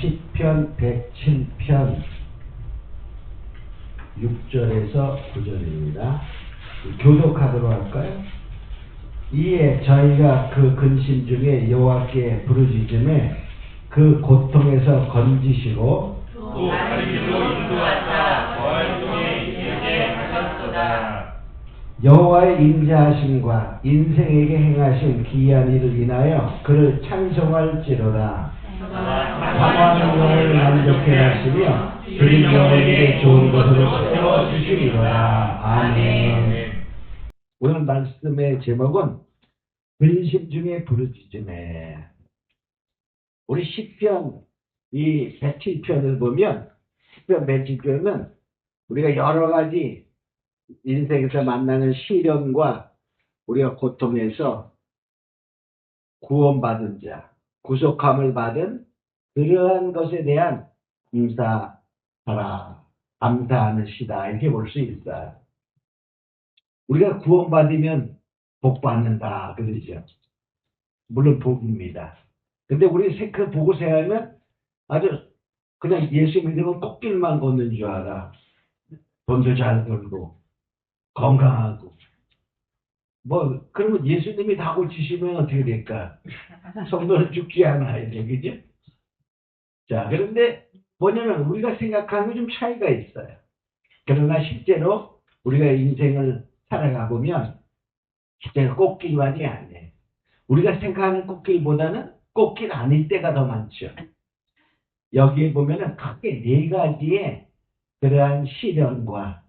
시편 107편 6절에서 9절입니다. 교독하도록 할까요? 이에 저희가 그 근심 중에 여호와께 부르짖음에 그 고통에서 건지시고 또 다른 길로 인도하사 거할 중에 이르게 하셨도다. 여호와의 인자하심과 인생에게 행하신 기이한 일을 인하여 그를 찬송할지로다. 상황을 만족해 하시며 그의 영혼에게 좋은 것을 채워주시리로다. 아멘. 오늘 말씀의 제목은 근심 중에 부르짖음에. 우리 시편 이 107편을 보면 시편 107편은 우리가 여러 가지 인생에서 만나는 시련과 우리가 고통에서 구원받은 자, 구속함을 받은 그러한 것에 대한 감사하는 시다, 이렇게 볼 수 있어요. 우리가 구원받으면 복 받는다 그러죠. 물론 복입니다. 근데 우리 그 보고 생각하면 아주 그냥 예수 믿으면 꽃길만 걷는 줄 알아. 돈도 잘 벌고 건강하고 그러면 예수님이 다 고치시면 어떻게 될까? 성도는 죽지 않아야 돼, 그죠? 자, 그런데 뭐냐면 우리가 생각하는 게 좀 차이가 있어요. 그러나 실제로 우리가 인생을 살아가 보면 실제로 꽃길만이 아니에요. 우리가 생각하는 꽃길보다는 꽃길 아닐 때가 더 많죠. 여기에 보면은 크게 네 가지의 그러한 시련과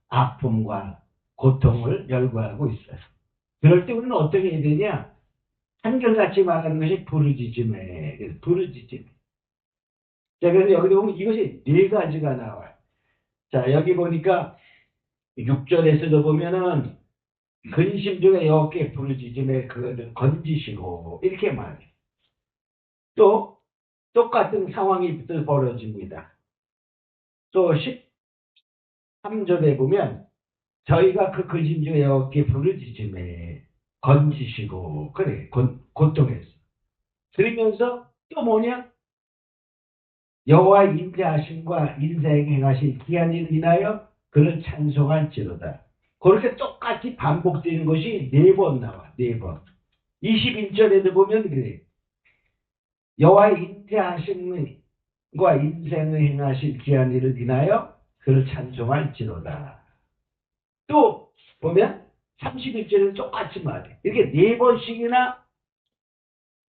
아픔과 고통을 열거하고 있어요. 그럴 때 우리는 어떻게 해야 되냐? 한결같이 말하는 것이 부르짖음에. 부르짖음. 자, 그래서 여기 보면 이것이 네 가지가 나와요. 자, 여기 보니까 6절에서도 보면은 근심 중에 여호와께 부르짖음에 그것을 건지시고 이렇게 말해요. 또 똑같은 상황이 또 벌어집니다. 또 13절에 보면 저희가 그 근심 중에 여호와께 부르짖음에 건지시고 그래 고통했어. 그러면서 또 뭐냐? 여호와의 인자하심과 인생에 행하신 기이한 일을 인하여 그를 찬송할지로다. 그렇게 똑같이 반복되는 것이 4번 나와. 4번. 21절에도 보면 그래. 여호와의 인자하심과 인생에 행하신 기이한 일을 인하여 그를 찬송할지로다. 또 보면 31절에는 똑같이 말해. 이렇게 4번씩이나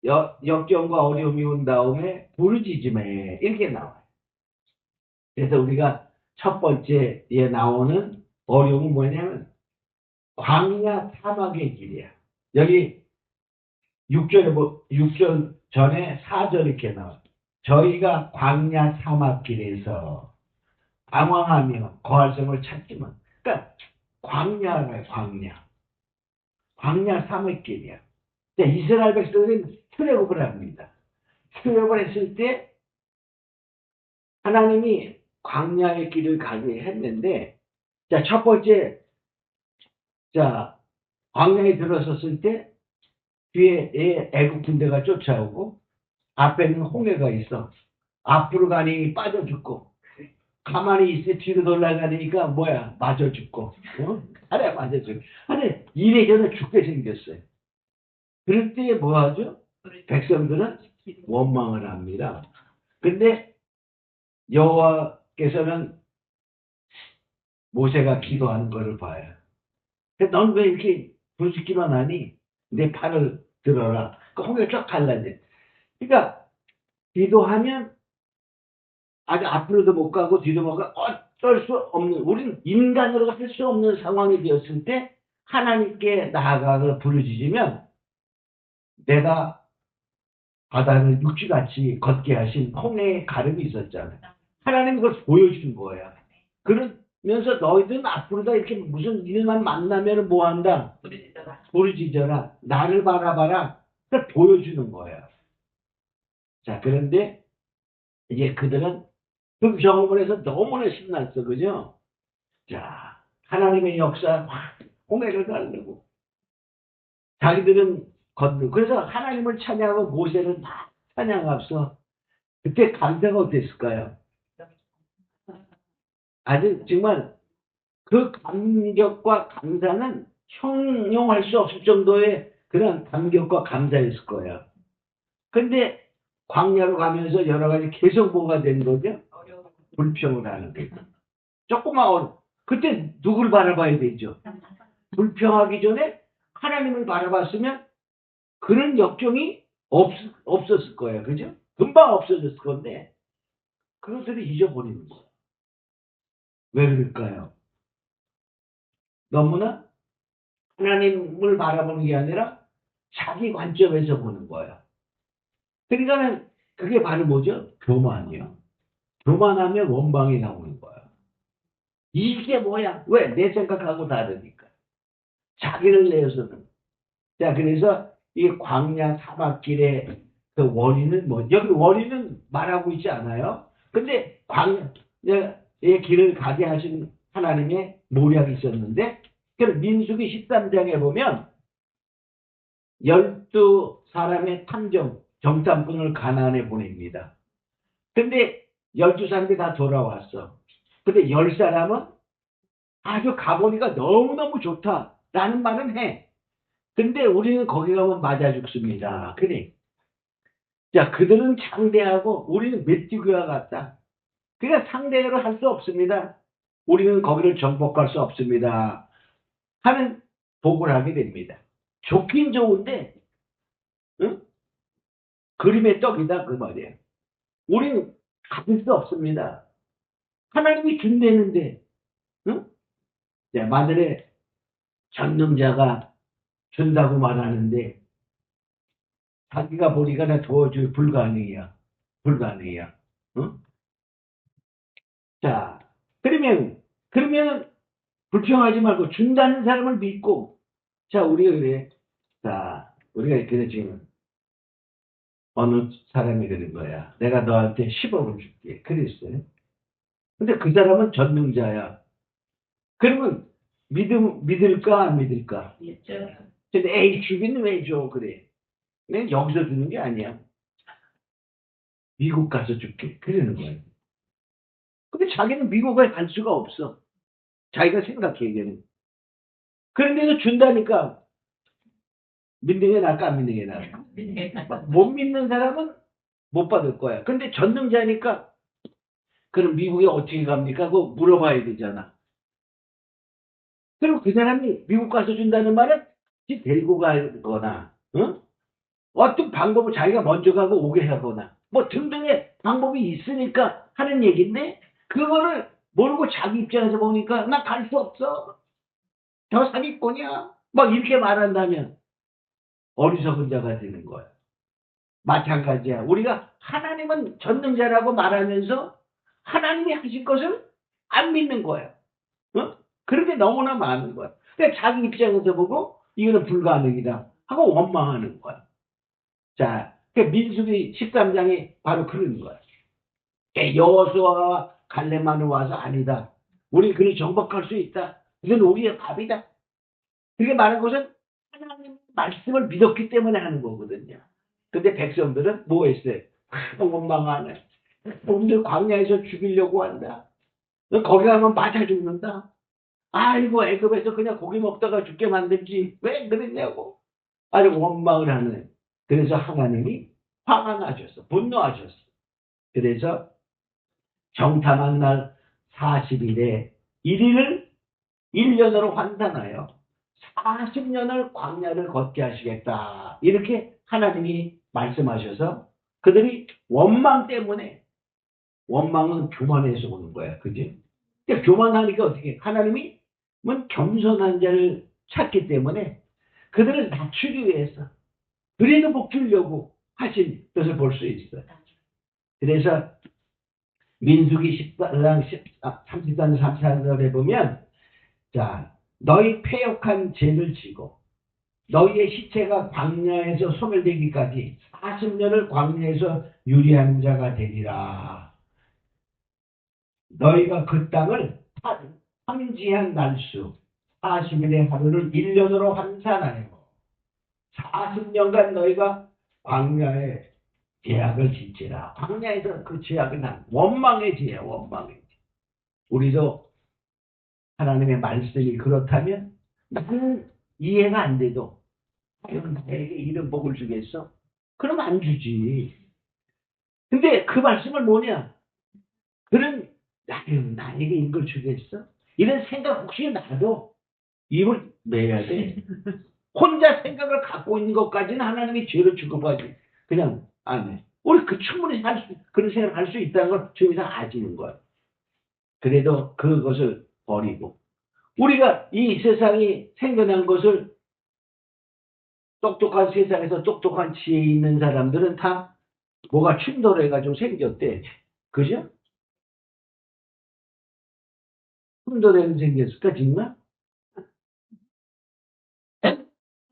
역경과 어려움이 온 다음에 부르짖음에 이렇게 나와요. 그래서 우리가 첫 번째에 나오는 어려움은 뭐냐면 광야 사막의 길이야. 여기 6절 전에 4절 이렇게 나와요. 저희가 광야 사막길에서 방황하며 거할 성을 찾지만, 그러니까 광야가 광야 사막길이야. 이스라엘 백성들은 출애굽을 합니다. 출애굽을 했을 때 하나님이 광야의 길을 가게 했는데, 자, 첫 번째, 자, 광야에 들어섰을 때 뒤에 애국 군대가 쫓아오고 앞에는 홍해가 있어. 앞으로 가니 빠져 죽고 가만히 있어 뒤로 돌아가니까 뭐야 맞아 죽고 아래 맞아 죽고 아래 이래저래 죽게 생겼어요. 그럴 때 뭐 하죠? 백성들은 원망을 합니다. 근데 여호와께서는 모세가 기도하는 것을 봐요. 넌 왜 이렇게 부르짖기만 하니? 내 팔을 들어라. 그 홍해가 쫙 갈라져. 그러니까 기도하면 아주 앞으로도 못 가고 뒤도 못 가고 어쩔 수 없는, 우리는 인간으로 할 수 없는 상황이 되었을 때 하나님께 나아가서 부르짖으면 내가 바다를 육지같이 걷게 하신 홍해의 가름이 있었잖아요. 하나님이 그걸 보여준 거야. 그러면서 너희들은 앞으로다 이렇게 무슨 일만 만나면 뭐 한다? 부르짖어라. 나를 바라봐라. 그걸 보여주는 거야. 자, 그런데 이제 그들은 그 경험을 해서 너무나 신났어. 그죠? 자, 하나님의 역사, 홍해를 가르고 자기들은 걷는. 그래서 하나님을 찬양하고 모세를 다 찬양합서 그때 감사가 어땠을까요? 아주 정말 그 감격과 감사는 형용할 수 없을 정도의 그런 감격과 감사였을 거예요. 근데 광야로 가면서 여러 가지 계속 뭐가 된 거죠? 불평을 하는 거예요. 조금만 그때 누굴 바라봐야 되죠? 불평하기 전에 하나님을 바라봤으면 그런 역경이 없었을 거예요. 그죠? 금방 없어졌을 건데 그것들을 잊어버리는 거예요. 왜 그럴까요? 너무나 하나님을 바라보는 게 아니라 자기 관점에서 보는 거예요. 그러니까 그게 바로 뭐죠? 교만이요. 교만하면 원망이 나오는 거예요. 이게 뭐야? 왜? 내 생각하고 다르니까. 자기를 내어서는. 자, 그래서 이 광야 사막길의 그 원인은 뭐, 여기 원인은 말하고 있지 않아요? 근데 광야의 길을 가게 하신 하나님의 모략이 있었는데, 그 민수기 13장에 보면, 12사람의 정탐꾼을 가나안에 보냅니다. 근데 12사람이 다 돌아왔어. 근데 10사람은 아주 가보니까 너무너무 좋다라는 말은 해. 근데 우리는 거기 가면 맞아 죽습니다. 그래. 자, 그들은 창대하고 우리는 메뚜기와 같다. 그러니까 상대를 할 수 없습니다. 우리는 거기를 정복할 수 없습니다. 하는 보고를 하게 됩니다. 좋긴 좋은데, 응? 그림의 떡이다 그 말이에요. 우리는 가질 수 없습니다. 하나님이 준대는데, 응? 자, 만일에 전능자가 준다고 말하는데 자기가 보니까 나 도와줄 불가능이야. 불가능이야. 응? 자, 그러면 불평하지 말고 준다는 사람을 믿고 자, 우리가 그래. 자, 우리가 그래 지금 어느 사람이 그런 거야. 내가 너한테 10억을 줄게. 그랬어요. 근데 그 사람은 전능자야. 그러면 믿을까 안 믿을까? 근데 에이 주기는 왜 줘? 그래. 내 여기서 주는 게 아니야. 미국 가서 줄게. 그러는 거예요. 근데 자기는 미국에 갈 수가 없어. 자기가 생각하기에는. 그런데도 준다니까 믿는 게 나을까 안 믿는 게 나을까? 못 믿는 사람은 못 받을 거야. 근데 전능자니까 그럼 미국에 어떻게 갑니까? 그거 물어봐야 되잖아. 그리고 그 사람이 미국 가서 준다는 말은 데리고 가거나 어떤 방법을 자기가 먼저 가고 오게 하거나 뭐 등등의 방법이 있으니까 하는 얘기인데 그거를 모르고 자기 입장에서 보니까 나 갈 수 없어. 저 사기꾼이야. 막 이렇게 말한다면 어리석은 자가 되는 거야. 마찬가지야. 우리가 하나님은 전능자라고 말하면서 하나님이 하실 것을 안 믿는 거야. 어? 그런 게 너무나 많은 거야. 그러니까 자기 입장에서 보고 이거는 불가능이다 하고 원망하는 거야. 자, 그 민수기 13장이 바로 그런 거야. 여호수아와 갈렙만은 와서 아니다. 우리 그를 정복할 수 있다. 이건 우리의 답이다. 그게 말한 것은 하나님 말씀을 믿었기 때문에 하는 거거든요. 근데 백성들은 뭐 했어요? 원망하네. 놈들 광야에서 죽이려고 한다. 거기 가면 맞아 죽는다. 아이고 애굽에서 그냥 고기 먹다가 죽게 만들지 왜 그랬냐고. 아주 원망을 하는. 그래서 하나님이 화가 나셨어. 분노하셨어. 그래서 정탐한 날 40일에 1일을 1년으로 환산하여 40년을 광야를 걷게 하시겠다. 이렇게 하나님이 말씀하셔서 그들이 원망 때문에 원망은 교만에서 오는 거야. 그지? 그러니까 교만하니까 어떻게 하나님이 겸손한 자를 찾기 때문에 그들을 낮추기 위해서 그래도 복 주려고 하신 것을 볼 수 있어요. 그래서 민수기 14장 33, 34절에 보면 자, 너희 패역한 죄를 지고 너희의 시체가 광야에서 소멸되기까지 40년을 광야에서 유리하는 자가 되리라. 너희가 그 땅을 황지한 날수 40일의 하루를 1년으로 환산하여 40년간 너희가 광야에 죄악을 짓지라. 광야에서 그 죄악은 원망의 죄야, 원망의 죄. 우리도 하나님의 말씀이 그렇다면 나는 이해가 안 돼도 과연 나에게 이런 복을 주겠어? 그럼 안 주지. 근데 그 말씀을 뭐냐? 그런 나에게 이걸 주겠어? 이런 생각 혹시 나도 입을 내야 돼. 혼자 생각을 갖고 있는 것까지는 하나님이 죄로 취급하지. 그냥 안 해. 우리 충분히 그런 생각을 할 수 있다는 걸 주님이 아시는 거야. 그래도 그것을 버리고 우리가 이 세상이 생겨난 것을 똑똑한 세상에서 똑똑한 지혜 있는 사람들은 다 뭐가 충돌해가지고 생겼대. 그죠? 충돌해서 생겼을까, 정말?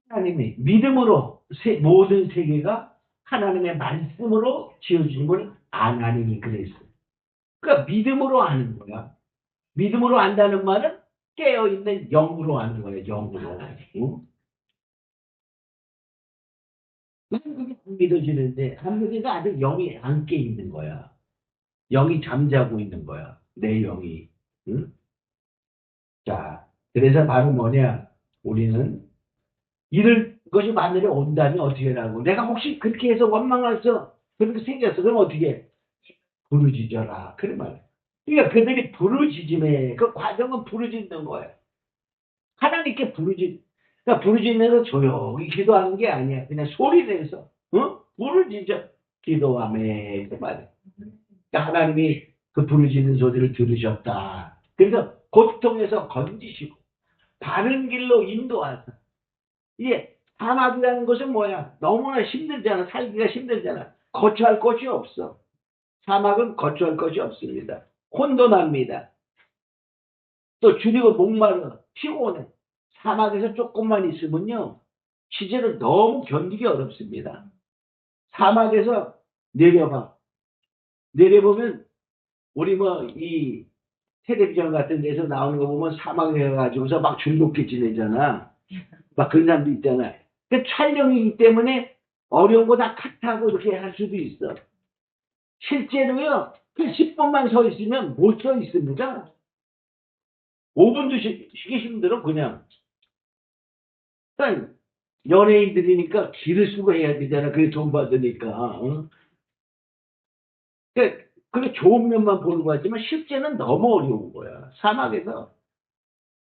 하나님이 믿음으로 모든 세계가 하나님의 말씀으로 지어진 걸 하나님이 그랬어요. 그러니까 믿음으로 아는 거야. 믿음으로 안다는 말은 깨어있는 영으로 아는 거예요. 영으로. 응? 난 그게 안 믿어지는데 안 믿으니까 아직 영이 안 깨 있는 거야. 영이 잠자고 있는 거야. 내 영이. 응? 자, 그래서 바로 뭐냐? 우리는 이럴 것이 만일에 온다면 어떻게 하라고? 내가 혹시 그렇게 해서 원망해서 그렇게 생겼어. 그럼 어떻게 해? 부르짖어라. 그런 말. 그러니까 그들이 부르짖음에 그 과정은 부르짖는 거야. 하나님께 그러니까 부르짖면서 조용히 기도하는 게 아니야. 그냥 소리 내서, 부르짖어. 기도하며. 그 말이야. 그러니까 하나님이 그 부르짖는 소리를 들으셨다. 그래서 고통에서 건지시고, 바른 길로 인도하사. 이게 사막이라는 것은 뭐야? 너무나 힘들잖아. 살기가 힘들잖아. 거처할 곳이 없어. 사막은 거처할 곳이 없습니다. 혼돈합니다. 또 줄이고 목마르 피곤해. 사막에서 조금만 있으면요. 시제는 너무 견디기 어렵습니다. 사막에서 내려봐. 내려보면 우리 뭐 이 텔레비전 같은 데서 나오는 거 보면 사막에 가지고서 막 즐겁게 지내잖아. 막 그런 사람도 있잖아. 그 촬영이기 때문에 어려운 거 다 컷하고 이렇게 할 수도 있어. 실제로요. 그 10분만 서 있으면 못 서 있습니다. 5분도 쉬기 힘들어 그냥. 그러니까 연예인들이니까 길을 쓰고 해야 되잖아. 그게 돈 받으니까. 어? 그게 좋은 면만 보는 것 같지만 실제는 너무 어려운 거야. 사막에서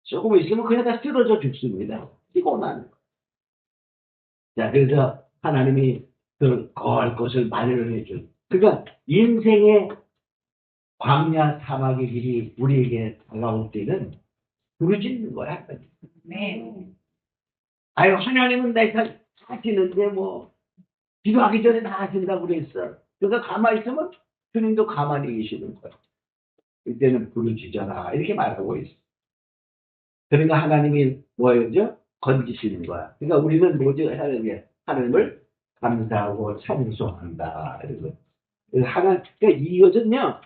조금 있으면 그냥 다 쓰러져 죽습니다. 피곤한. 자, 그래서 하나님이 그 거할 것을 마련을 해준. 그러니까 인생의 광야 사막의 길이 우리에게 다가올 때는 부르짖는 거야. 네. 아유, 하나님은 내가 다 하시는데 뭐 기도하기 전에 다 하신다고 그랬어. 그러니까 가만히 있으면 주님도 가만히 계시는 거야. 이때는 부르짖어라 이렇게 말하고 있어. 그러니까 하나님이 뭐였죠? 건지시는 거야. 그러니까 우리는 뭐죠? 하나님을 감사하고 찬송한다. 그래서 그러니까 이것은요.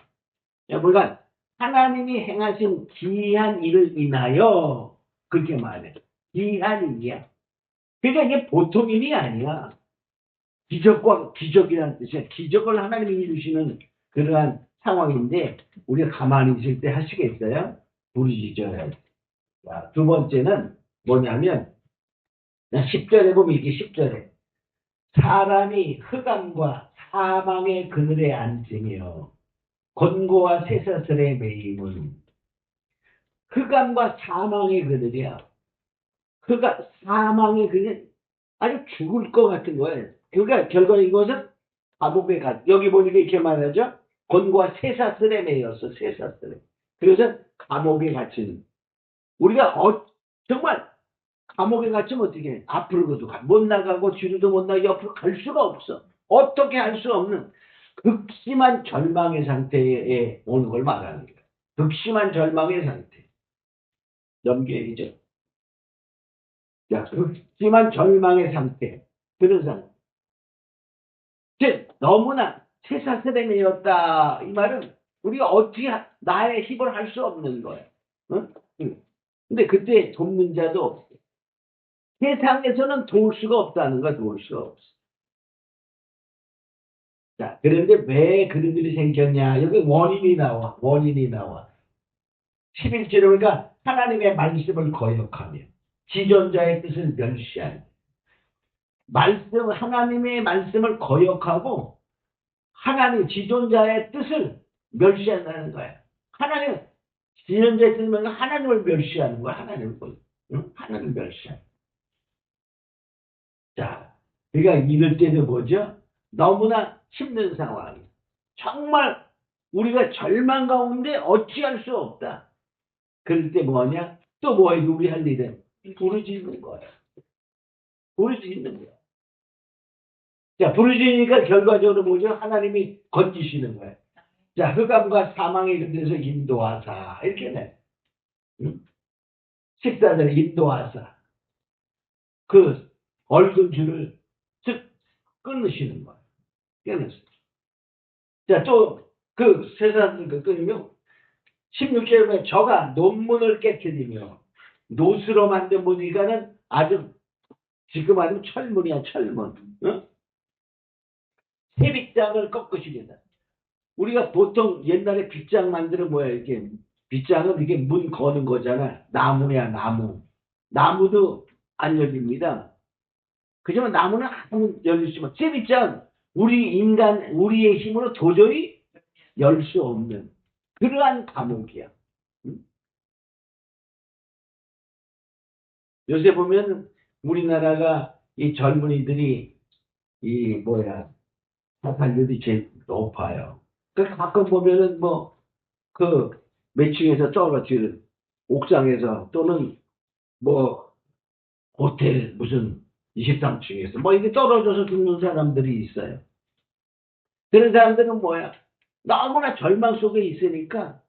우리가 하나님이 행하신 기이한 일을 인하여 그렇게 말해. 기이한 일이야. 그러니까 이게 보통 일이 아니야. 기적이라는 뜻이야. 기적을 하나님이 이루시는 그러한 상황인데 우리가 가만히 있을 때 하시겠어요? 부르짖어야 돼. 두 번째는 뭐냐면 10절에 보면 이게 10절에 사람이 흑암과 사망의 그늘에 앉으며 곤고와 쇠사슬에 매임은 흑암과 사망의 그늘이야. 사망의 그늘 아주 죽을 것 같은 거예요. 그러니까 결과는 이것은 감옥에 여기 보니까 이렇게 말하죠. 곤고와 쇠사슬에 매였어. 쇠사슬에. 그래서 감옥에 갇힌 우리가 정말 감옥에 갇히면 어떻게 해? 앞으로도 못 나가고 뒤로도 못 나가고 옆으로 갈 수가 없어. 어떻게 할 수 없는 극심한 절망의 상태에 오는 걸 말하는 거야. 극심한 절망의 상태. 염계이죠. 자, 극심한 절망의 상태. 그런 상태. 즉, 너무나 쇠사슬에 매였다. 이 말은 우리가 어떻게 나의 힘을 할 수 없는 거야. 응? 근데 그때 돕는 자도 없어. 세상에서는 도울 수가 없다는 거야, 도울 수가 없어. 자, 그런데 왜 그런 일이 생겼냐? 여기 원인이 나와. 원인이 나와. 11절에 보니까 하나님의 말씀을 거역하며 지존자의 뜻을 멸시하며 하나님의 말씀을 거역하고 하나님 지존자의 뜻을 멸시한다는 거야. 지존자의 뜻은 하나님을 멸시하는 거야. 하나님을 멸시하는. 자, 그러니까 이럴 때는 뭐죠? 너무나 힘든 상황이. 정말 우리가 절망 가운데 어찌할 수 없다. 그럴 때 뭐냐? 또 뭐예요? 우리 할 일은 부르짖는 거예요. 부르짖는 거예요. 자, 부르짖으니까 결과적으로 뭐죠? 하나님이 건지시는 거예요. 자, 흑암과 사망의 그데서 인도하사 이렇게 돼. 응? 14절에 인도하사 그 얼굴 줄을 즉 끊으시는 거예요. 끊으세요. 자, 또 그 세상을 끊으면 16절에 보면 저가 논문을 깨뜨리며 노스로 만든 문이가는 아주 지금 아니면 철문이야 철문. 응? 새 빗장을 꺾으시겠다. 우리가 보통 옛날에 빗장 만들어 뭐야 이게 빗장은 이게 문 거는 거잖아. 나무야 나무. 나무도 안 열립니다. 그지만 나무는 한 열릴 수만. 새 빗장 우리의 힘으로 도저히 열 수 없는 그러한 감옥이야. 응? 요새 보면 우리나라가 이 젊은이들이 이 뭐야 사살률이 제일 높아요. 그 가끔 보면은 뭐 그 매층에서 떨어질 옥상에서 또는 뭐 호텔 무슨 23층에서 뭐 이게 떨어져서 죽는 사람들이 있어요. 그런 사람들은 뭐야? 너무나 절망 속에 있으니까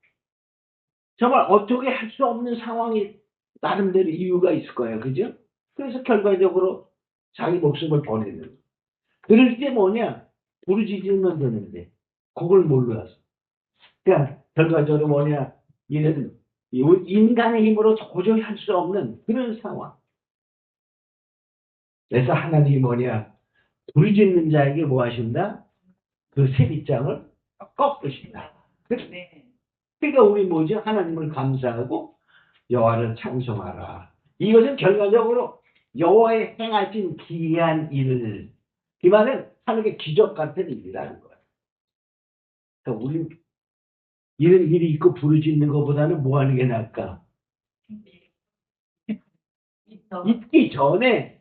정말 어떻게 할 수 없는 상황이 나름대로 이유가 있을 거예요. 그죠? 그래서 결과적으로 자기 목숨을 버리는 거예요. 그럴 때 뭐냐? 부르짖으면 되는데 그걸 몰라서. 그러니까 결과적으로 뭐냐? 이는 인간의 힘으로 도저히 할 수 없는 그런 상황. 그래서 하나님이 뭐냐? 부르짖는 자에게 뭐 하신다? 그 세빗장을 꺾으신다. 그러니까 우리 뭐죠? 하나님을 감사하고 여호와를 찬송하라. 이것은 결과적으로 여호와의 행하신 기이한 일을 이 말은 하나님의 기적 같은 일이라는 거예요. 그러니까 우리 이런 일이 있고 부르짖는 것보다는 뭐 하는 게 나을까? 있기 전에,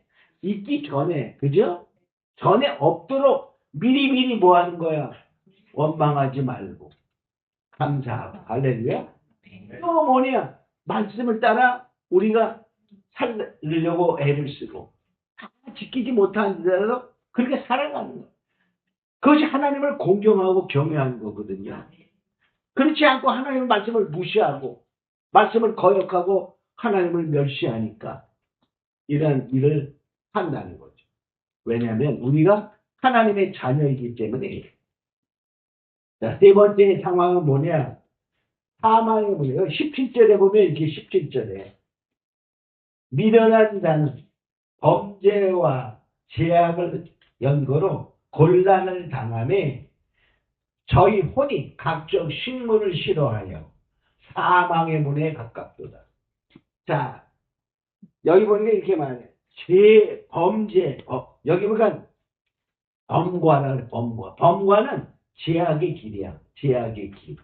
그죠? 전에 없도록 미리미리 뭐 하는 거야? 원망하지 말고, 감사하고, 할렐루야? 또 뭐냐? 말씀을 따라 우리가 살려고 애를 쓰고, 다 지키지 못하는 데서 그렇게 살아가는 거야. 그것이 하나님을 공경하고 경외하는 거거든요. 그렇지 않고 하나님의 말씀을 무시하고, 말씀을 거역하고, 하나님을 멸시하니까, 이런 일을 한다는 거죠. 왜냐하면 우리가 하나님의 자녀이기 때문에. 자, 세 번째 상황은 뭐냐? 사망의 문제예요. 17절에 보면 이렇게 17절에 미련한 자는 범죄와 죄악을 연고로 곤란을 당하며 저희 혼이 각종 식물을 싫어하여 사망의 문에 가깝도다. 자, 여기 보니까 이렇게 말해. 범죄, 여기 보니까 범과는 범과. 범과는 죄악의 길이야. 죄악의 길.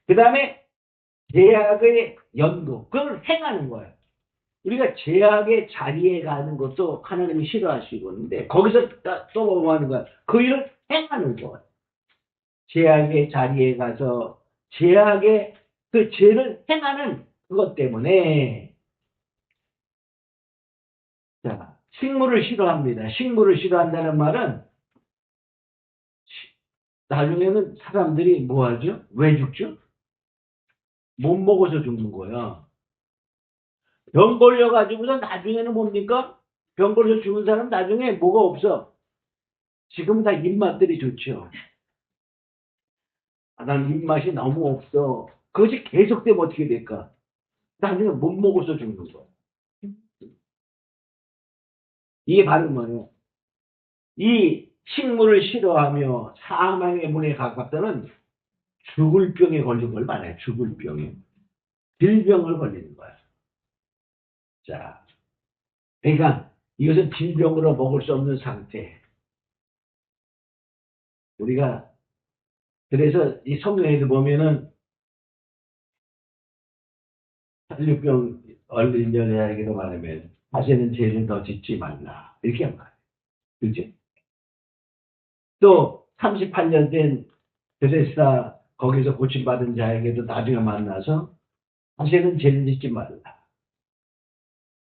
그 다음에 죄악의 연구. 그걸 행하는 거야. 우리가 죄악의 자리에 가는 것도 하나님이 싫어하시고 있는데, 거기서 또 뭐 하는 거야? 그 일을 행하는 거야. 죄악의 자리에 가서 죄악의 그 죄를 행하는 그것 때문에 자, 식물을 싫어합니다. 식물을 싫어한다는 말은 나중에는 사람들이 뭐 하죠? 왜 죽죠? 못 먹어서 죽는 거야. 병 걸려가지고서 나중에는 뭡니까? 병 걸려서 죽은 사람 나중에 뭐가 없어? 지금 다 입맛들이 좋죠. 난 입맛이 너무 없어. 그것이 계속되면 어떻게 될까? 나중에 못 먹어서 죽는 거야. 이게 바로 뭐예요? 이 식물을 싫어하며 사망의 문에 가깝다는 죽을 병에 걸린 걸 말해. 죽을 병에. 질병을 걸리는 거야. 자, 그러니까 이것은 질병으로 먹을 수 없는 상태. 우리가 그래서 이 성경에도 보면은 살육병 얼린 여자에게도 말하면 다시는 죄를 더 짓지 말라 이렇게 말해요. 그렇지? 또 38년 된 베데스다 거기서 고침받은 자에게도 나중에 만나서 다시는 죄를 짓지 말라.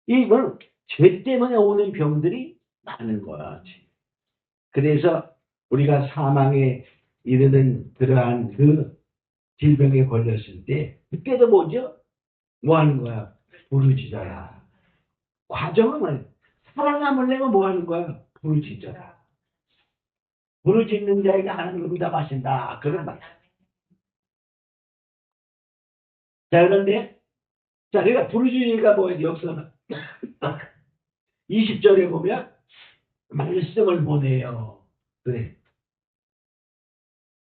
이건 죄 때문에 오는 병들이 많은 거야. 그래서 우리가 사망에 이르는 그러한 그 질병에 걸렸을 때 그때도 뭐죠? 뭐 하는 거야? 부르짖어라. 과정은 뭐야? 살아남으려면 뭐 하는 거야? 부르짖어라. 부르짖는 자에게 하나님 응답하신다. 그런 말. 자, 그런데 자, 그러니까 부르짖으니까 뭐예요? 여기서는 20절에 보면 말씀을 보내요. 그래.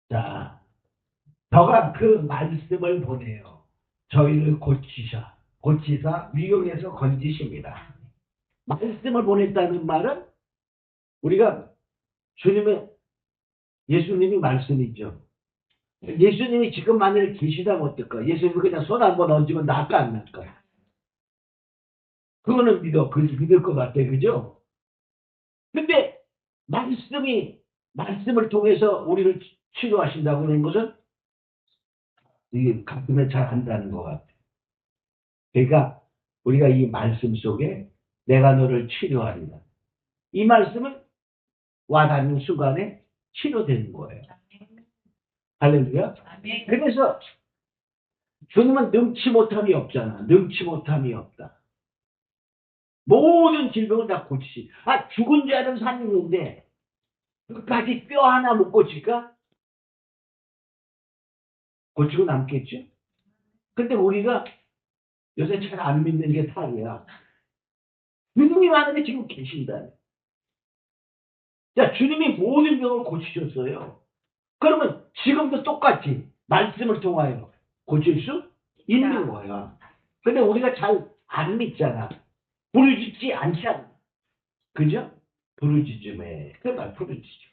자, 저가 그 말씀을 보내요. 저희를 고치사 위험에서 건지십니다. 말씀을 보냈다는 말은 우리가 예수님이 말씀이죠. 예수님이 지금 만약에 계시다면 어떨까? 예수님이 그냥 손 한번 얹으면 낫까 안 낫까? 그거는 믿을 것 같아, 그죠? 근데 말씀을 통해서 우리를 치료하신다고 하는 것은 이게 가끔은 잘 안다는 것 같아. 그러니까 우리가 이 말씀 속에 내가 너를 치료하리라. 이 말씀은 와닿는 순간에 치료되는 거예요. 할렐루야. 그래서 주님은 능치 못함이 없잖아. 능치 못함이 없다. 모든 질병을 다 고치시. 죽은 자는 살리는데 끝까지 뼈 하나 못 고칠까? 고치고 남겠죠? 근데 우리가 요새 잘 안 믿는 게 탈이야. 주님이 하늘에 지금 계신다. 자, 주님이 모든 병을 고치셨어요. 그러면 지금도 똑같이 말씀을 통하여 고칠 수 있는 거야. 근데 우리가 잘 안 믿잖아. 부르짖지 않잖아. 그죠? 부르짖음에. 그러니까 부르짖죠.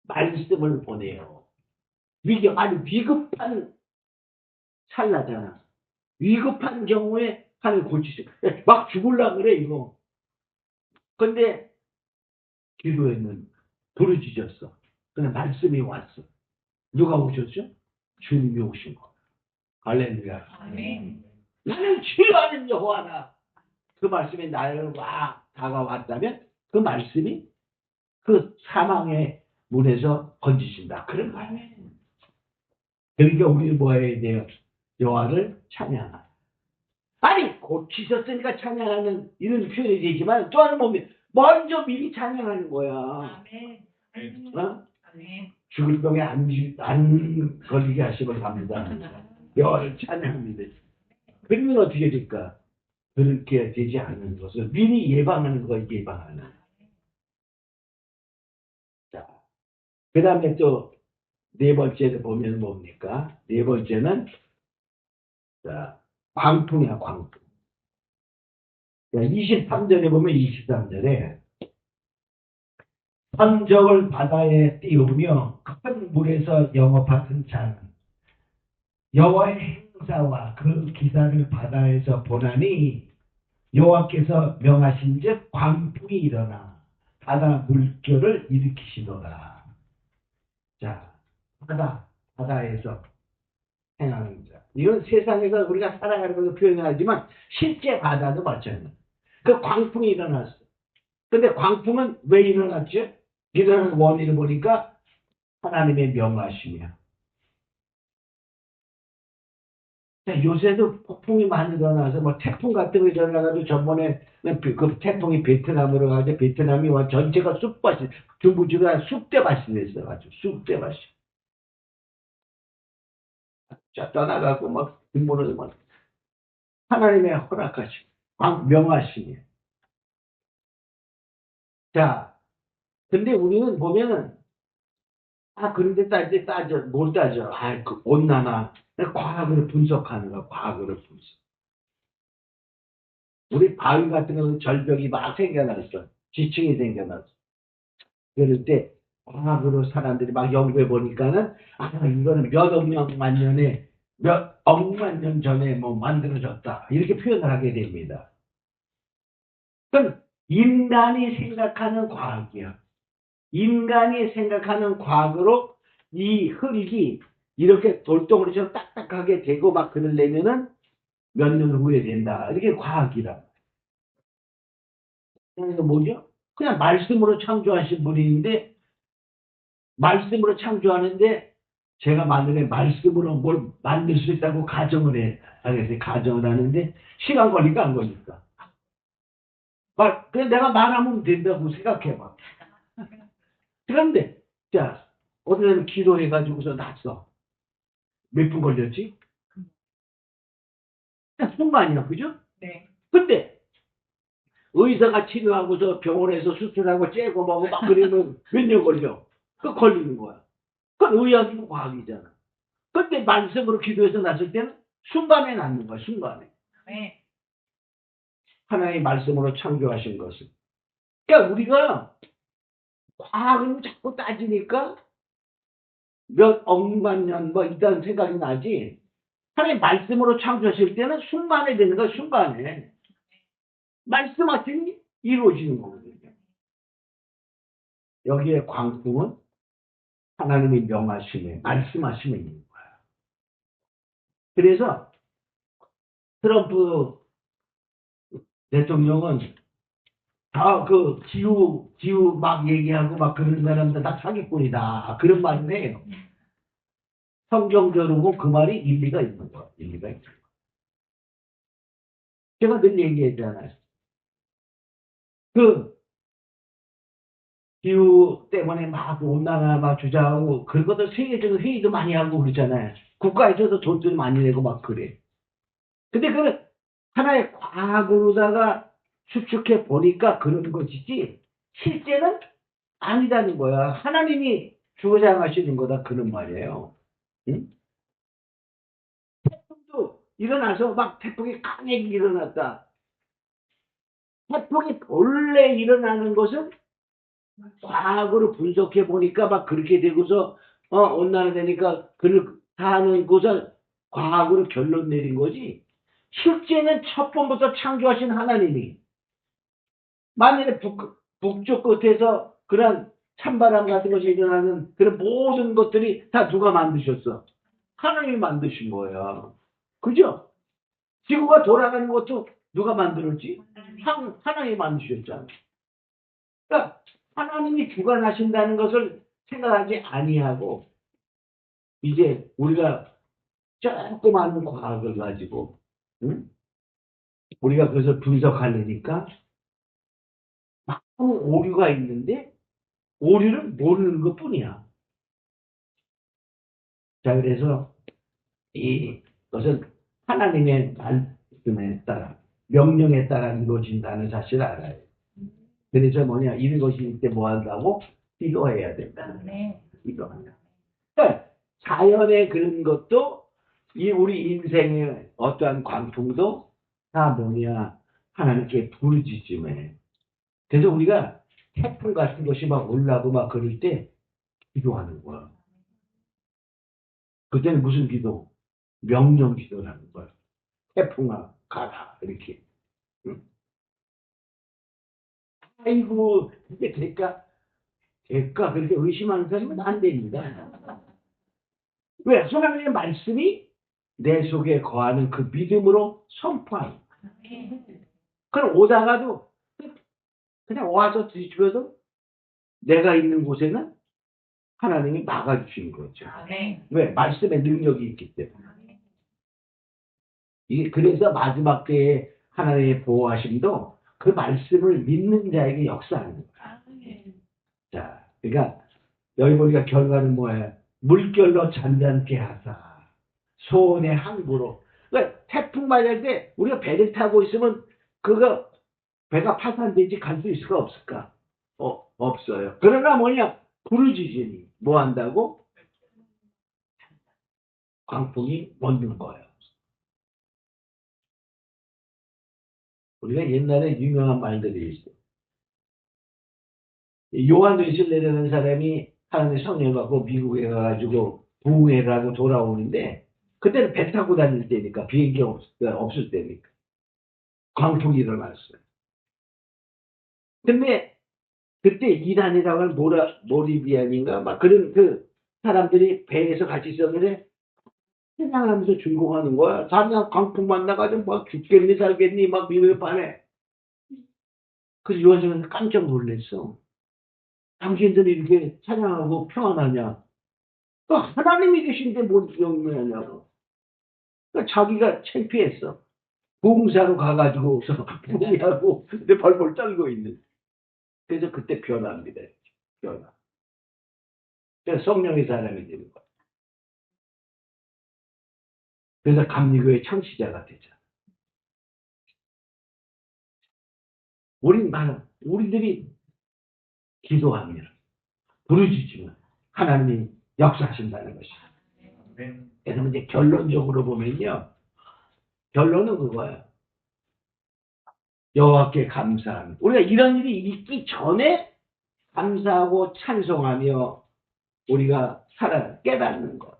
말씀을 보내요. 위급한 찰나잖아. 위급한 경우에 하늘 고치죠. 막 죽을라 그래, 이거. 근데 기도에는 부르짖었어. 근데 말씀이 왔어. 누가 오셨죠? 주님이 오신 거야. 할렐루야. 아멘. 나는 치료하는 여호와다. 그 말씀이 나를 와 다가왔다면 그 말씀이 그 사망의 문에서 건지신다. 그런 말이에요. 그러니까 우리는 뭐 해야 돼요? 여호와를 찬양하라. 아니 고치셨으니까 찬양하는 이런 표현이 되지만 또 하나 보면 먼저 미리 찬양하는 거야. 아멘. 어? 아멘. 죽을 병에 안 걸리게 하시면 갑니다. 여호와를 찬양합니다. 그러면 어떻게 될까? 그렇게 되지 않는 것을 미리 예방하는 거 예방하는. 자, 그 다음에 또 네 번째를 보면 뭡니까? 네 번째는 자, 광풍이야, 광풍. 23절에 보면 23절에 천적을 바다에 띄우며 큰 물에서 영업하는 자는 여호와의 행사와 그 기사를 바다에서 보나니 여호와께서 명하신즉 광풍이 일어나 바다 물결을 일으키시더라. 자, 바다에서 행하는 자. 이건 세상에서 우리가 살아가는 것을 표현하지만 실제 바다도 마찬가지야. 그 광풍이 일어났어. 근데 광풍은 왜 일어났죠? 일어나는 원인을 보니까 하나님의 명하심이야. 요새도 폭풍이 많이 일어나서 뭐 태풍 같은 거 일어나가지고 전번에 그 태풍이 베트남으로 가서 베트남이 와 전체가 쑥밭이 중부지가 쑥대밭이 됐어가지고 쑥대밭이. 자 떠나가고 막 뒷문으로 막 하나님의 허락하심, 명하심이에요. 자 근데 우리는 보면은, 그런데 따져, 뭘 따져? 그 온난화. 과학으로 분석하는 거야, 과학으로 분석. 우리 바위 같은 경우는 절벽이 막 생겨났어. 지층이 생겨났어. 그럴 때, 과학으로 사람들이 막 연구해 보니까는, 이거는 몇 억만 년에, 몇 억만 년 전에 뭐 만들어졌다. 이렇게 표현을 하게 됩니다. 그럼, 인간이 생각하는 과학이야. 인간이 생각하는 과학으로 이 흙이 이렇게 돌덩어리처럼 딱딱하게 되고 막 그러려면은 몇 년 후에 된다. 이렇게 과학이라. 이거 뭐죠? 그냥 말씀으로 창조하신 분인데, 말씀으로 창조하는데, 제가 만약에 말씀으로 뭘 만들 수 있다고 가정을 해. 알겠어요? 가정을 하는데, 시간 걸릴까, 안 걸릴까? 그냥 내가 말하면 된다고 생각해봐. 그런데, 자, 어느 날 기도해가지고서 났어. 몇 분 걸렸지? 그냥 순간이야, 그죠? 네. 근데, 의사가 치료하고서 병원에서 수술하고 째고 뭐고 막 그러면 몇 년 걸려. 그 걸리는 거야. 그건 의학이고 과학이잖아. 근데 말씀으로 기도해서 났을 때는 순간에 낫는 거야, 순간에. 네. 하나님의 말씀으로 창조하신 것을. 그러니까 우리가 과학을 자꾸 따지니까 몇 억만 년 뭐 이런 생각이 나지. 하나님 말씀으로 창조하실 때는 순간에 되는 거야, 순간에. 말씀하시니 이루어지는 거거든요. 여기에 광풍은 하나님이 명하심에, 말씀하심에 있는 거야. 그래서 트럼프 대통령은 다 그 기후 막 얘기하고 막 그런 사람들 다 사기꾼이다. 그런 말을 해요. 성경적으로 그 말이 일리가 있는 거야. 일리가 있는 거야. 제가 늘 얘기했잖아요. 그 기후 때문에 막 온난화 막 주장하고 그런 것들 세계적으로 회의도 많이 하고 그러잖아요. 국가에서도 돈도 많이 내고 막 그래. 근데 그걸 하나의 과학으로다가 추측해 보니까 그런 것이지 실제는 아니다는 거야. 하나님이 주장하시는 거다 그런 말이에요. 응? 태풍도 일어나서 막 태풍이 강하게 일어났다. 태풍이 본래 일어나는 것은 과학으로 분석해 보니까 막 그렇게 되고서 온난화 되니까 그렇다 하는 것을 과학으로 결론 내린 거지. 실제는 첫 번부터 창조하신 하나님이 만일에 북쪽 끝에서 그런 찬바람 같은 것이 일어나는 그런 모든 것들이 다 누가 만드셨어? 하나님이 만드신 거야. 그죠? 지구가 돌아가는 것도 누가 만들었지? 하나님이 만드셨잖아. 그러니까 하나님이 주관하신다는 것을 생각하지 아니하고 이제 우리가 조그마한 과학을 가지고 응? 우리가 그것을 분석하려니까 많은 오류가 있는데 오류를 모르는 것뿐이야. 자, 그래서 이것은 하나님의 말씀에 따라 명령에 따라 이루어진다는 사실을 알아요. 그래서 뭐냐 이런 것이 있을 때 뭐 한다고? 기도해야 된다는 거예요. 기도한다. 그러니까 자연의 그런 것도 이 우리 인생의 어떠한 광풍도 다 뭐냐 하나님께 부르짖음에. 그래서 우리가 태풍 같은 것이 막 올라고 막 그럴 때 기도하는 거야. 그때는 무슨 기도? 명령 기도라는 거야. 태풍아 가라 이렇게. 응? 아이고 이게 될까 그렇게 의심하는 사람은 안 됩니다. 왜? 하나님의 말씀이 내 속에 거하는 그 믿음으로 선포하는 거야. 그럼 오다가도 그냥 와서 뒤집어도 내가 있는 곳에는 하나님이 막아주시는 거죠. 왜? 말씀의 능력이 있기 때문에. 그래서 마지막 때에 하나님의 보호하심도 그 말씀을 믿는 자에게 역사하는 거야. 자, 그러니까 여기 보니까 결과는 뭐예요? 물결로 잔잔케 하사 소원의 항구로. 그러니까 태풍 맞을 때 우리가 배를 타고 있으면 그거 배가 파산되지 갈 수 있을까 없을까? 없어요. 그러나 뭐냐? 부르짖으니 뭐 한다고? 광풍이 멎는 거예요. 우리가 옛날에 유명한 말들이 있어요. 요한 웨슬레라는 사람이 하나님의 성령을 받고 미국에 가가지고 부흥회라고 돌아오는데 그때는 배 타고 다닐 때니까 비행기 없을 때니까 광풍이 일어났어요. 근데 그때 이란이라고 하는 모리비안인가 막 그런 그 사람들이 배에서 같이 있었는데 찬양하면서 준공하는 거야. 찬양 광풍 만나가지고 막 죽겠니 살겠니 막 미국에 반해. 그래서 요한성은 깜짝 놀랐어. 당신들이 이렇게 찬양하고 평안하냐? 또 하나님이 계신데 뭔 영문하냐고. 그러니까 자기가 창피했어. 부흥사로 가가지고 부흥하고 근데 벌벌 떨고 있는. 그래서 그때 변화합니다. 변화. 그래서 성령의 사람이 되는 거야. 그래서 감리교의 창시자가 되잖아. 우리들이 기도하면 부르짖으면 하나님이 역사하신다는 것이야. 그래서 이제 결론적으로 보면요. 결론은 그거야. 여호와께 감사하며 우리가 이런 일이 있기 전에 감사하고 찬송하며 우리가 깨닫는 거.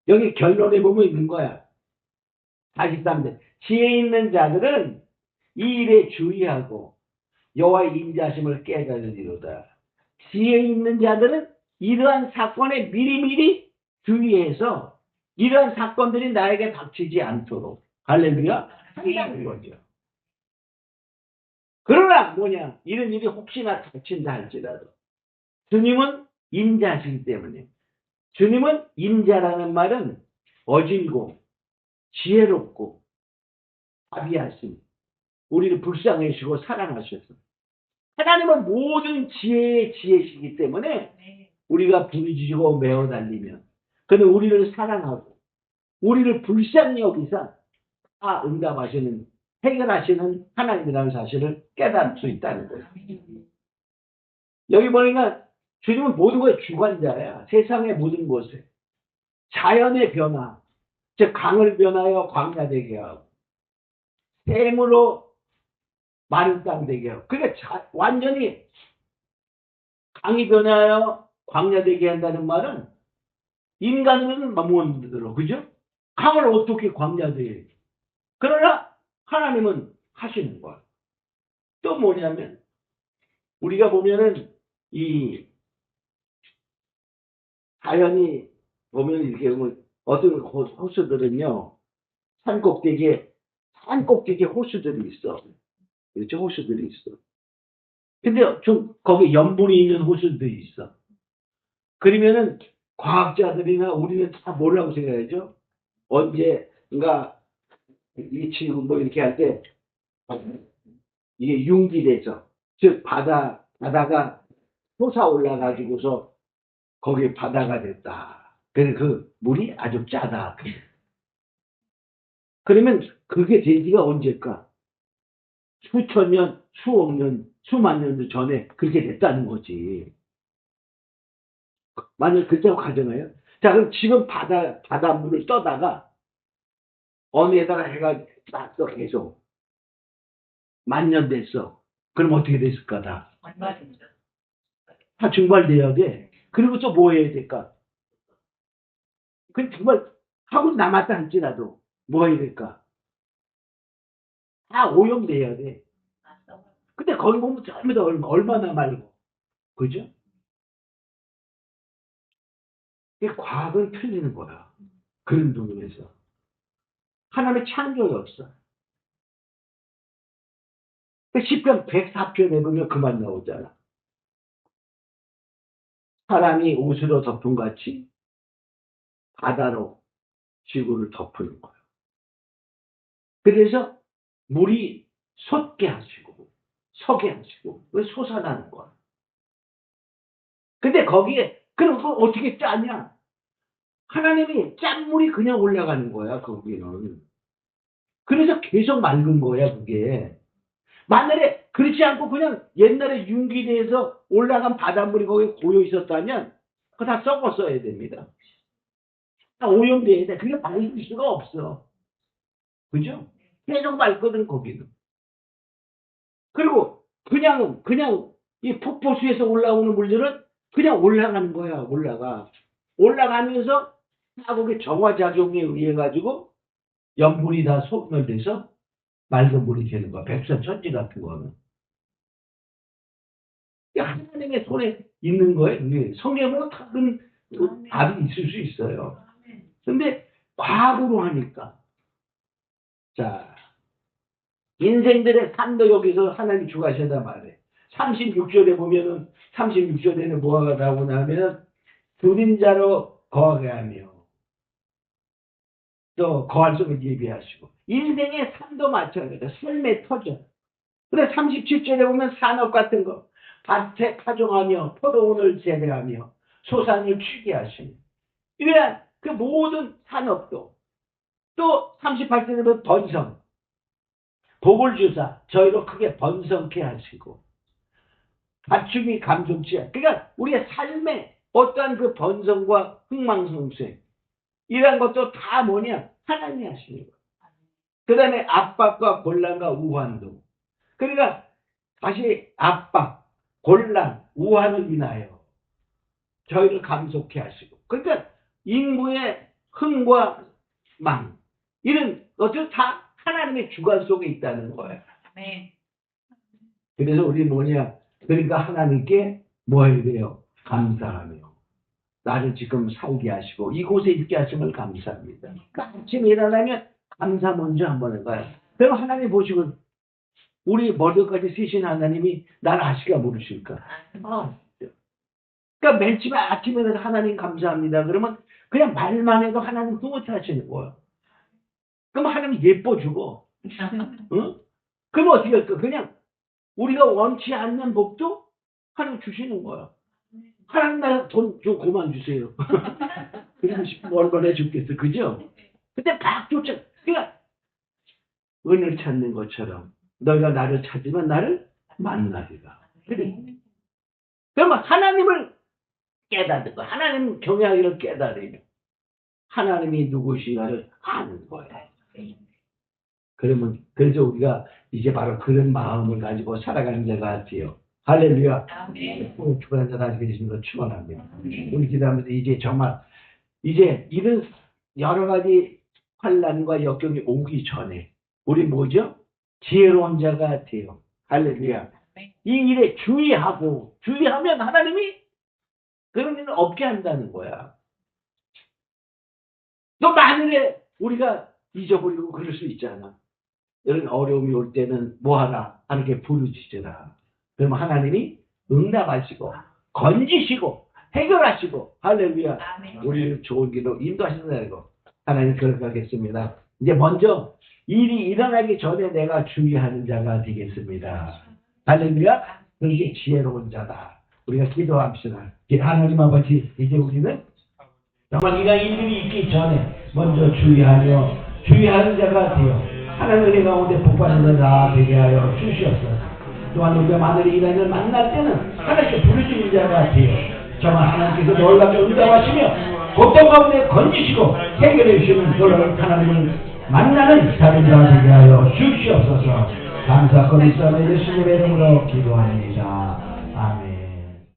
여기 결론에 보면 있는 거야. 43절. 지혜 있는 자들은 이 일에 주의하고 여호와의 인자심을 깨달으리로다. 지혜 있는 자들은 이러한 사건에 미리미리 주의해서 이러한 사건들이 나에게 닥치지 않도록 할렐루야 한다는 거죠. 그러나 뭐냐 이런 일이 혹시나 닥친다 할지라도 주님은 인자시기 때문에 주님은 인자라는 말은 어질고 지혜롭고 자비하심 우리를 불쌍히 여시고 사랑하셔서 하나님은 모든 지혜의 지혜시기 때문에 우리가 부르짖고 메어 달리면 그는 우리를 사랑하고 우리를 불쌍히 여기사 다 응답하시는 해결하시는 하나님이라는 사실을 깨달을 수 있다는 거예요. 여기 보니까 주님은 모든 것의 주관자야. 세상의 모든 것에 자연의 변화 즉 강을 변하여 광야 되게 하고 샘으로 마른 땅 되게 하고 그러니까 완전히 강이 변하여 광야 되게 한다는 말은 인간은 못 만들어 그죠? 강을 어떻게 광야 되게 해? 그러나 하나님은 하시는 거야. 또 뭐냐면 우리가 보면은 이 자연이 보면 이렇게 보면 어떤 호수들은요 산꼭대기에 호수들이 있어. 그렇죠? 호수들이 있어. 근데 좀 거기 염분이 있는 호수들이 있어. 그러면은 과학자들이나 우리는 다 뭐라고 생각하죠? 언제가 이 친구 뭐 이렇게 할 때 이게 융기돼서 즉 바다가 솟아 올라가지고서 거기 바다가 됐다. 그래서 그 물이 아주 짜다. 그러면 그게 된 지가 언제일까? 수천 년, 수억 년, 수만 년도 전에 그렇게 됐다는 거지. 만약 그렇다고 가정해요. 자, 그럼 지금 바닷물을 떠다가 어느에다가 해가 놨어, 계속. 만 년 됐어. 그럼 어떻게 됐을 거다? 다 증발돼야 돼. 그리고 또 뭐 해야 될까? 그 정말 하고 남았다 할지라도 뭐 해야 될까? 다 오염돼야 돼. 근데 거기 보면 전부 다 얼마나 말고. 그죠? 과학은 틀리는 거야. 그런 부분에서. 하나님의 창조가 없어. 10편 104편에 보면 그만 나오잖아. 사람이 옷으로 덮은 같이 바다로 지구를 덮는 거야. 그래서 물이 솟게 하시고 서게 하시고 왜 솟아나는 거야. 근데 거기에 그럼 그거 어떻게 짜냐? 하나님이 짠물이 그냥 올라가는 거야 거기는. 그래서 계속 맑은 거야 그게. 만일에 그렇지 않고 그냥 옛날에 융기대에서 올라간 바닷물이 거기에 고여 있었다면 그거 다 썩었어야 됩니다. 다 오염돼야 돼. 그게 맑을 수가 없어. 그죠? 계속 맑거든 거기는. 그리고 그냥 이 폭포수에서 올라오는 물들은 그냥 올라가는 거야. 올라가면서 다 거기 정화작용에 의해 가지고 염분이 다 소멸돼서 맑은 물이 되는 거야. 백선천지 같은 거는. 하나님의 손에 있는 거예요. 이게 성경으로 다른 답이 있을 수 있어요. 근데 과거로 하니까 자 인생들의 삶도 여기서 하나님 주관하신다 말이에요. 36절에 보면은 36절에는 뭐가 나오냐면 그림자로 거하게 하며 또 거할 속에 예비하시고 인생의 삶도 마찬가지다. 삶의 터전. 근데 37절에 보면 산업 같은 거 밭에 파종하며 포도원을 재배하며 소산을 취게 하시며 이러한 그 모든 산업도 또 38절에 보면 번성 복을 주사 저희로 크게 번성케 하시고 가축이 감속지 그러니까 우리의 삶의 어떠한 그 번성과 흥망성쇠 이러한 것도 다 뭐냐 하나님이 하시는 거예요. 그 다음에 압박과 곤란과 우환도 그러니까 다시 압박 곤란 우환을 인하여 저희를 감속케 하시고 그러니까 인구의 흥과 망 이런 것들 다 하나님의 주관 속에 있다는 거예요. 그래서 우리 뭐냐 그러니까 하나님께 뭐 해야 돼요? 감사하며 나를 지금 살게 하시고 이곳에 있게 하심을 감사합니다. 그러니까 아침에 일어나면 감사 먼저 한번 해봐요. 그럼 하나님 보시고 우리 머리까지 쓰신 하나님이 나를 아실까 모르실까? 그러니까 맨 처음에 아침에 하나님 감사합니다. 그러면 그냥 말만 해도 하나님 흐뭇하시는 거예요. 그럼 하나님 예뻐주고 응? 그럼 어떻게 할까? 그냥 우리가 원치 않는 복도 하나님 주시는 거예요. 하나님 나 돈 좀 그만 주세요. 그러고 싶으면 얼마나 좋겠어. 그죠? 근데 막 쫓아. 그러니까 은을 찾는 것처럼 너희가 나를 찾으면 나를 만나리라. 그래. 그러면 하나님을 깨닫는 거. 하나님 경외하기를 깨달으면 하나님이 누구시가를 아는 거예요. 그러면 그래서 우리가 이제 바로 그런 마음을 가지고 살아가는 자 같아요. 할렐루야. 축복한 자 다시 계신 걸 축원합니다. 우리 기도하면서 이제 정말 이제 이런 여러 가지 환난과 역경이 오기 전에 우리 뭐죠? 지혜로운 자 같아요. 할렐루야. 이 일에 주의하면 하나님이 그런 일은 없게 한다는 거야. 또 만일에 우리가 잊어버리고 그럴 수 있잖아. 이런 어려움이 올 때는 뭐하라? 하나님께 부르짖으라. 그러면 하나님이 응답하시고 건지시고 해결하시고 할렐루야. 우리를 좋은 길로 인도하신다는 거. 하나님 그렇게 하겠습니다. 이제 먼저 일이 일어나기 전에 내가 주의하는 자가 되겠습니다. 할렐루야. 그게 지혜로운 자다. 우리가 기도합시다. 하나님 아버지 이제 우리는 정말 이가 일들이 있기 전에 먼저 주의하는 자가 되어 하나님 은혜 가운데 복받는 자 되게 하여 주시옵소서. 또한 우리가 마늘의 일하는 만날 때는 하나님께 부르짖는 자가 되어 정말 하나님께서 놀랍게 응답하시며 고통 가운데 건지시고 해결해 주시는 놀라운 하나님을 만나는 다른 자 되게 하여 주시옵소서. 감사하고 있사오며 예수님의 이름으로 기도합니다.